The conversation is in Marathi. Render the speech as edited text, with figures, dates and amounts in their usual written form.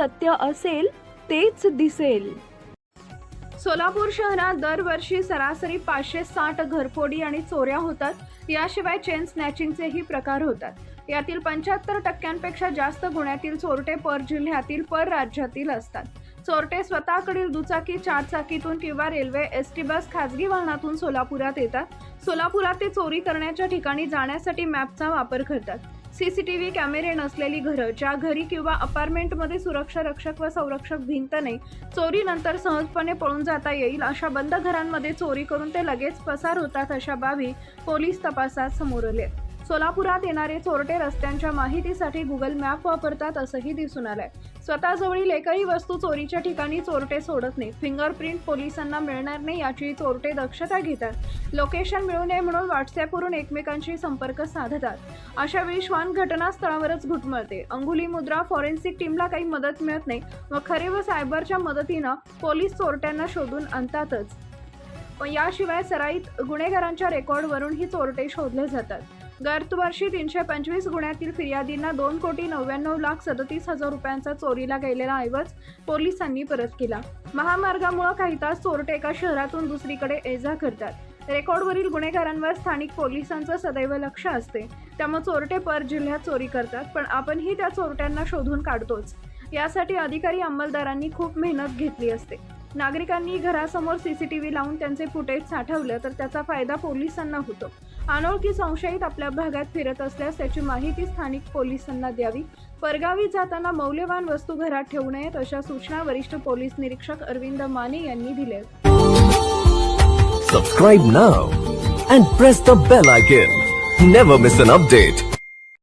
सत्य असेल तेच दिसेल. सोलापूर शहरात दरवर्षी सरासरी 560 घरफोडी आणि चोऱ्या होतात. याशिवाय चेन स्नॅचिंगचेही प्रकार होतात. यातील 75% जास्त गुन्ह्यातील चोरटे जिल्ह्यातील राज्यातील असतात. चोरटे स्वतःकडील दुचाकी, चारचाकीतून किंवा रेल्वे, एसटी बस, खासगी वाहनातून सोलापुरात येतात. सोलापुरात ते चोरी करण्याच्या ठिकाणी जाण्यासाठी मॅपचा वापर करतात. सीसीटीव्ही कॅमेरे नसलेली घरं, ज्या घरी किंवा अपार्टमेंटमध्ये सुरक्षा रक्षक व संरक्षक भिंत नाही, चोरीनंतर सहजपणे पळून जाता येईल अशा बंद घरांमध्ये चोरी करून ते लगेच पसार होतात, अशा बाबी पोलीस तपासात समोर आले. सोलापुरात येणारे चोरटे रस्त्यांच्या माहितीसाठी गुगल मॅप वापरतात असंही दिसून आलंय. स्वतःजवळील एकही वस्तू चोरीच्या ठिकाणी चोरटे सोडत नाही. फिंगरप्रिंट पोलिसांना मिळणार नाही याची चोरटे दक्षता घेतात. लोकेशन मिळू नये म्हणून व्हॉट्सअपवरून एकमेकांशी संपर्क साधतात. अशा वेळी श्वान घटनास्थळावरच घुटमळते. अंगुली मुद्रा फॉरेन्सिक टीमला काही मदत मिळत नाही व खरे व सायबरच्या मदतीनं पोलीस चोरट्यांना शोधून आणतातच. पण याशिवाय सराईत गुन्हेगारांच्या रेकॉर्डवरून ही चोरटे शोधले जातात. गतवर्षी 325 गुन्ह्यातील फिर्यादींना 2,99,37,000 रुपयांचा चोरीला गेलेला ऐवज पोलिसांनी परत केला. महामार्गामुळे काही तास चोरटे एका शहरातून दुसरीकडे ये-जा करतात. रेकॉर्डवरील गुन्हेगारांवर स्थानिक पोलिसांचं सदैव लक्ष असते. त्यामुळे चोरटे जिल्ह्यात चोरी करतात, पण आपणही त्या चोरट्यांना शोधून काढतोच. यासाठी अधिकारी अंमलदारांनी खूप मेहनत घेतली असते. नागरिकांनी घरासमोर सीसीटीव्ही लावून त्यांचे फुटेज साठवलं तर त्याचा फायदा पोलिसांना होतो. अनोळखी संशयित आपल्या भागात फिरत असल्यास त्याची माहिती स्थानिक पोलिसांना द्यावी. परगावी जाताना मौल्यवान वस्तू घरात ठेवू नयेत अशा सूचना वरिष्ठ पोलीस निरीक्षक अरविंद माने यांनी दिल्या. Subscribe now and press the bell icon. Never miss an update.